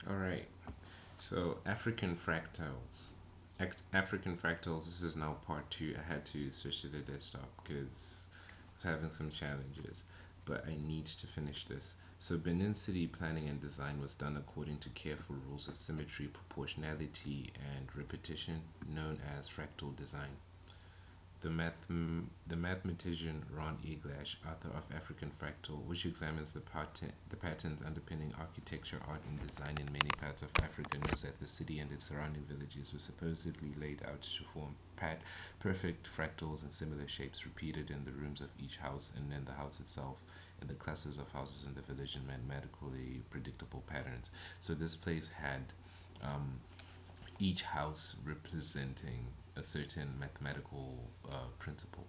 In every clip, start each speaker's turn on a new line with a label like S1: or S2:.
S1: All right. So African fractals. This is now part two. I had to switch to the desktop because I was having some challenges, but I need to finish this. So Benin City planning and design was done according to careful rules of symmetry, proportionality, and repetition, known as fractal design. The mathematician Ron Eglash, author of African Fractal, which examines the patterns underpinning architecture, art, and design in many parts of Africa, knows that the city and its surrounding villages were supposedly laid out to form perfect fractals and similar shapes repeated in the rooms of each house and in the house itself, in the clusters of houses in the village in mathematically predictable patterns. So this place had um, each house representing a certain mathematical principle.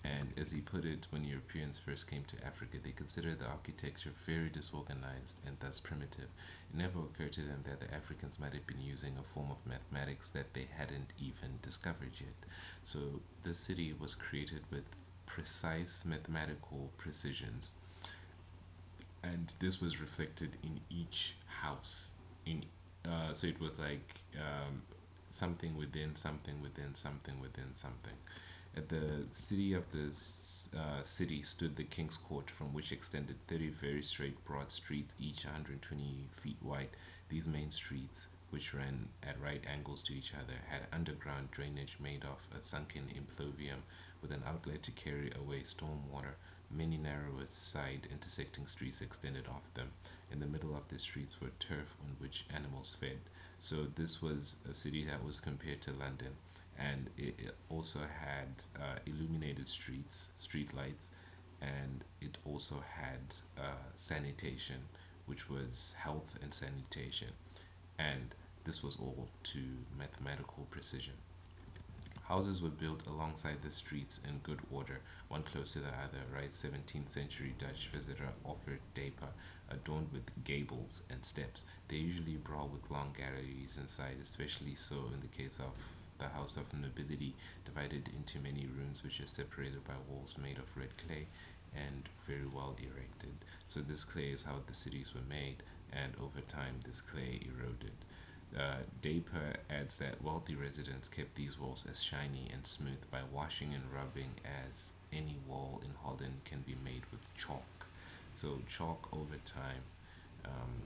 S1: And as he put it, when Europeans first came to Africa, they considered the architecture very disorganized and thus primitive. It never occurred to them that the Africans might have been using a form of mathematics that they hadn't even discovered yet. So the city was created with precise mathematical precisions, and this was reflected in each house. In So it was like something within something within something within something. At the city of the city stood the King's Court, from which extended 30 very straight, broad streets, each 120 feet wide. These main streets, which ran at right angles to each other, had underground drainage made of a sunken impluvium with an outlet to carry away storm water. Many narrower side intersecting streets extended off them. In the middle of the streets were turf on which animals fed. So this was a city that was compared to London, and it also had illuminated street lights, and it also had sanitation, which was health and sanitation, and this was all to mathematical precision. Houses were built alongside the streets in good order, one close to the other, writes 17th century Dutch visitor Alfred Deper, adorned with gables and steps. They usually brawl with long galleries inside, especially so in the case of the house of nobility, divided into many rooms which are separated by walls made of red clay and very well erected. So this clay is how the cities were made, and over time this clay eroded. Daper adds that wealthy residents kept these walls as shiny and smooth by washing and rubbing, as any wall in Holland can be made with chalk. So, chalk over time,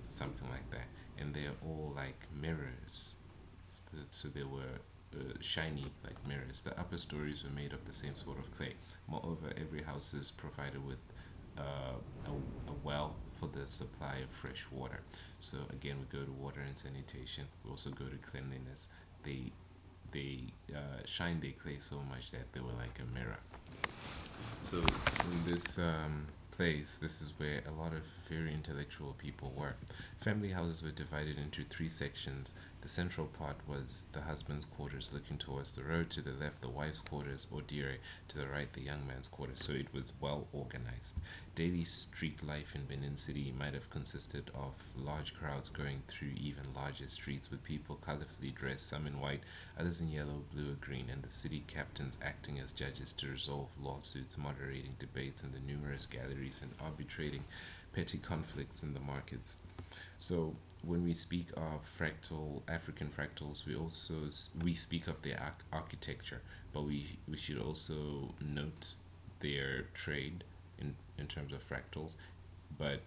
S1: something like that. And they're all like mirrors. So they were shiny like mirrors. The upper stories were made of the same sort of clay. Moreover, every house is provided with a well for the supply of fresh water. So again, we go to water and sanitation. We also go to cleanliness. They shine their clay so much that they were like a mirror. So in this place, this is where a lot of very intellectual people were. Family houses were divided into three sections. The central part was the husband's quarters looking towards the road. To the left, the wife's quarters, or dire. To the right, the young man's quarters. So it was well organized. Daily street life in Benin City might have consisted of large crowds going through even larger streets with people colorfully dressed, some in white, others in yellow, blue, or green, and the city captains acting as judges to resolve lawsuits, moderating debates in the numerous galleries, and arbitrating petty conflicts in the markets. So when we speak of fractal African fractals, we speak of their architecture, but we should also note their trade in terms of fractals. But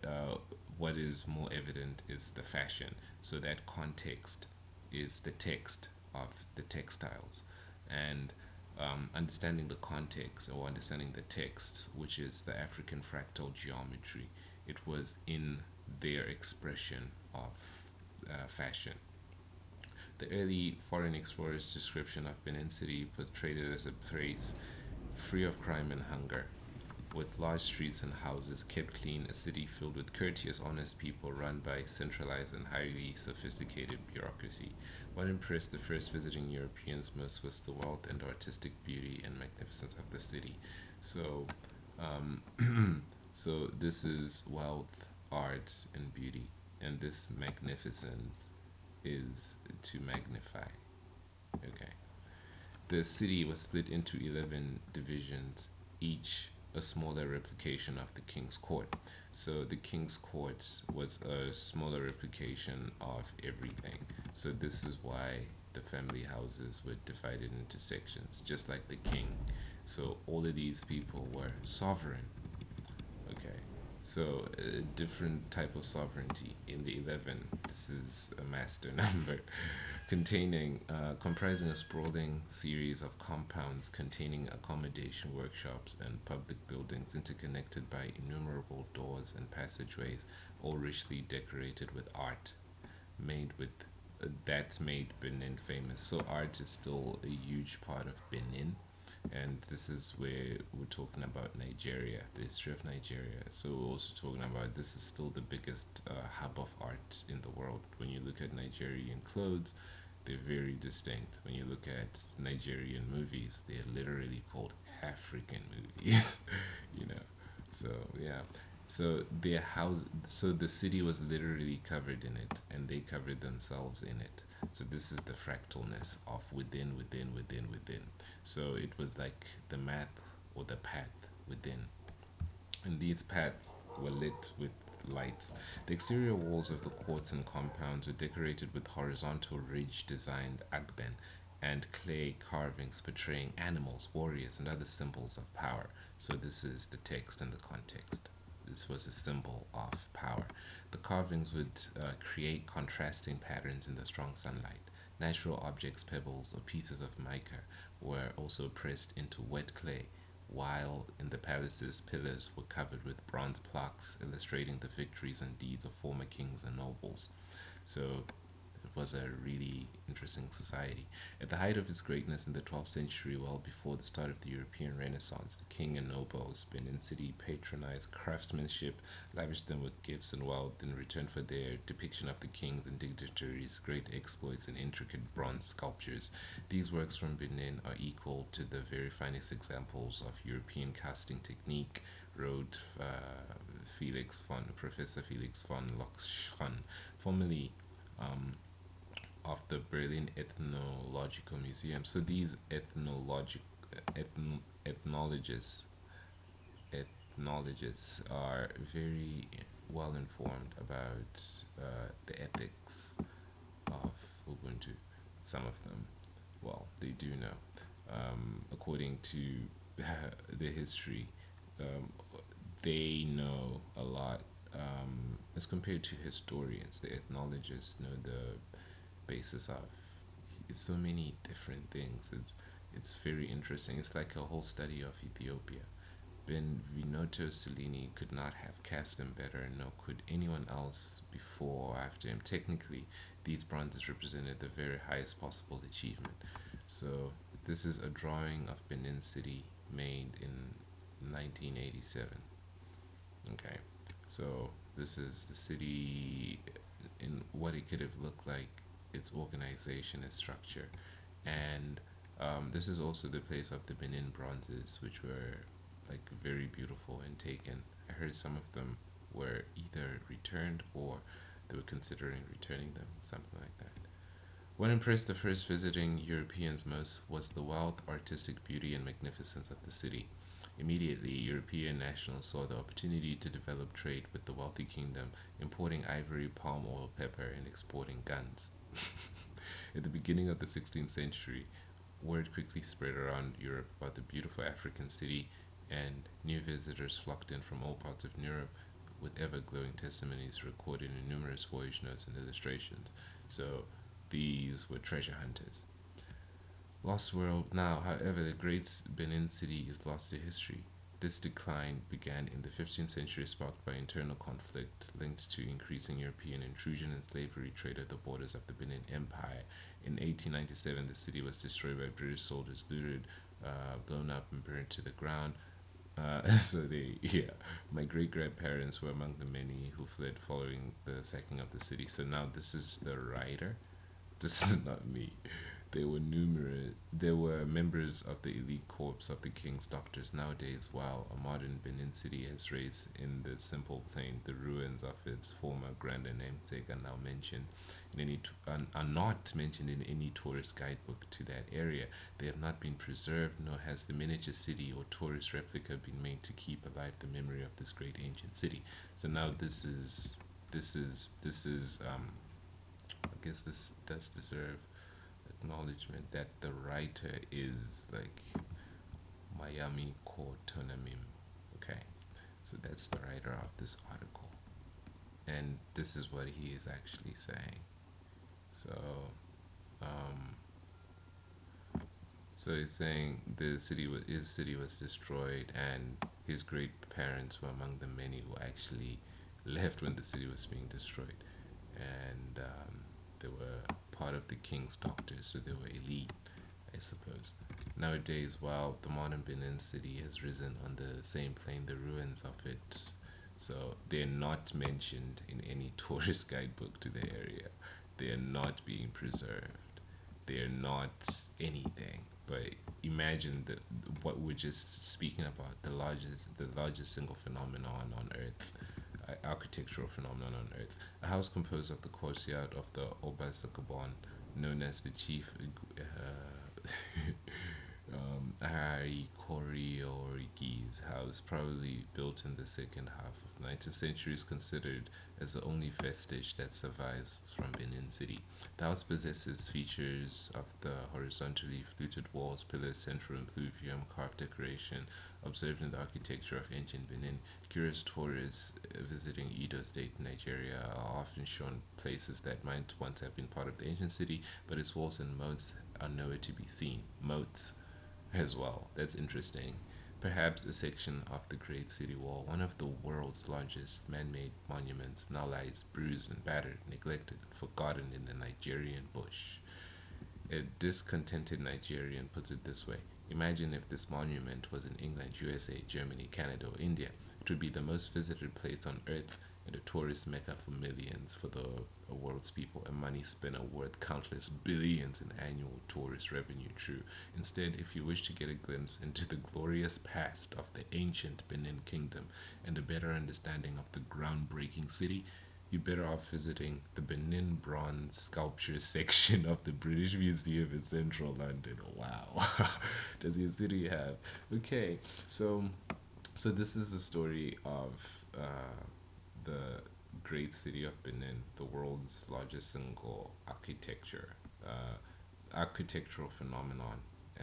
S1: what is more evident is the fashion. So that context is the text of the textiles, and understanding the context or understanding the text, which is the African fractal geometry. It was in their expression of fashion. The early foreign explorers' description of Benin City portrayed it as a place free of crime and hunger, with large streets and houses kept clean, a city filled with courteous, honest people run by centralized and highly sophisticated bureaucracy. What impressed the first visiting Europeans most was the wealth and artistic beauty and magnificence of the city. So, so this is wealth, art, and beauty, and this magnificence is to magnify. Okay. The city was split into 11 divisions, each a smaller replication of the king's court. So the king's court was a smaller replication of everything. So this is why the family houses were divided into sections, just like the king. So all of these people were sovereign. Okay. So a different type of sovereignty in the 11. This is a master number comprising a sprawling series of compounds containing accommodation, workshops, and public buildings interconnected by innumerable doors and passageways, all richly decorated with art made with that made Benin famous. So art is still a huge part of Benin, and this is where we're talking about Nigeria, the history of Nigeria. So we're also talking about this is still the biggest hub of art in the world. When you look at Nigerian clothes, they're very distinct. When you look at Nigerian movies, they're literally called African movies, you know. So yeah, so the city was literally covered in it, and they covered themselves in it. So this is the fractalness of within, within, within, within. So it was like the map or the path within, and these paths were lit with lights. The exterior walls of the courts and compounds were decorated with horizontal ridge designed agben and clay carvings portraying animals, warriors, and other symbols of power. So this is the text and the context. This was a symbol of power. The carvings would create contrasting patterns in the strong sunlight. Natural objects, pebbles, or pieces of mica were also pressed into wet clay, while in the palaces, pillars were covered with bronze plaques illustrating the victories and deeds of former kings and nobles. So it was a really interesting society. At the height of its greatness in the 12th century, well before the start of the European Renaissance, the king and nobles, Benin City patronized craftsmanship, lavished them with gifts and wealth in return for their depiction of the kings and dignitaries' great exploits and intricate bronze sculptures. These works from Benin are equal to the very finest examples of European casting technique, wrote Professor Felix von Lochschan, formerly um, of the Berlin Ethnological Museum. So these ethnologists ethnologists are very well informed about the ethics of Ubuntu. Some of them, well, they do know. According to the history, um, they know a lot as compared to historians. The ethnologists know the basis of so many different things. It's very interesting. It's like a whole study of Ethiopia. Benvenuto Cellini could not have cast them better, nor could anyone else before or after him. Technically, these bronzes represented the very highest possible achievement. So, this is a drawing of Benin City made in 1987. Okay, so this is the city in what it could have looked like, its organization, its structure, and this is also the place of the Benin bronzes, which were like very beautiful and taken. I heard some of them were either returned or they were considering returning them, something like that. What impressed the first visiting Europeans most was the wealth, artistic beauty, and magnificence of the city. Immediately, European nationals saw the opportunity to develop trade with the wealthy kingdom, importing ivory, palm oil, pepper, and exporting guns. At the beginning of the 16th century, word quickly spread around Europe about the beautiful African city, and new visitors flocked in from all parts of Europe with ever glowing testimonies recorded in numerous voyage notes and illustrations. So these were treasure hunters. Lost world now, however, the great Benin city is lost to history. This decline began in the 15th century, sparked by internal conflict linked to increasing European intrusion and slavery trade at the borders of the Benin Empire. In 1897, the city was destroyed by British soldiers, looted, blown up, and burned to the ground. My great grandparents were among the many who fled following the sacking of the city. So now this is the writer. This is not me. There were members of the elite corps of the king's doctors. Nowadays, while a modern Benin city has raised in the simple plain, the ruins of its former grander namesake are now mentioned are not mentioned in any tourist guidebook to that area. They have not been preserved, nor has the miniature city or tourist replica been made to keep alive the memory of this great ancient city. So now this is I guess this does deserve acknowledgement that the writer is like Miami Kotonamim. Okay, so that's the writer of this article, and this is what he is actually saying. So, um, so he's saying his city was destroyed, and his great parents were among the many who actually left when the city was being destroyed, and they were part of the king's doctors, so they were elite, I suppose. Nowadays, while the modern Benin city has risen on the same plane, the ruins of it, so they're not mentioned in any tourist guidebook to the area. They are not being preserved. They are not anything. But imagine what we're just speaking about, the largest single phenomenon on Earth, architectural phenomenon on Earth. A house composed of the courtyard of the Obasakabon, known as the chief Harry Koryorgi's house, probably built in the second half of 19th century, is considered as the only vestige that survives from Benin City. The house possesses features of the horizontally fluted walls, pillars, central impluvium, carved decoration observed in the architecture of ancient Benin. Curious tourists visiting Edo State, Nigeria, are often shown places that might once have been part of the ancient city, but its walls and moats are nowhere to be seen. Moats as well. That's interesting. Perhaps a section of the Great City Wall, one of the world's largest man made monuments, now lies bruised and battered, neglected, and forgotten in the Nigerian bush. A discontented Nigerian puts it this way: imagine if this monument was in England, USA, Germany, Canada, or India. It would be the most visited place on earth and a tourist mecca for millions, for the world's people, a money spinner worth countless billions in annual tourist revenue. True. Instead, if you wish to get a glimpse into the glorious past of the ancient Benin Kingdom and a better understanding of the groundbreaking city, you better off visiting the Benin Bronze Sculptures section of the British Museum in central London. Wow. Does your city have? Okay, so this is the story of the great city of Benin, the world's largest single architectural phenomenon,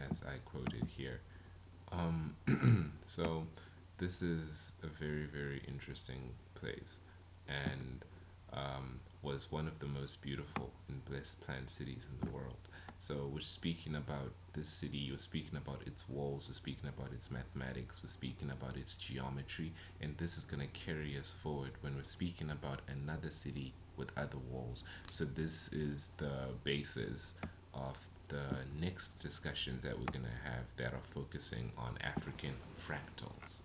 S1: as I quoted here. Um, so this is a very, very interesting place, and was one of the most beautiful and blessed planned cities in the world. So we're speaking about this city, we're speaking about its walls, we're speaking about its mathematics, we're speaking about its geometry, and this is going to carry us forward when we're speaking about another city with other walls. So this is the basis of the next discussions that we're going to have that are focusing on African fractals.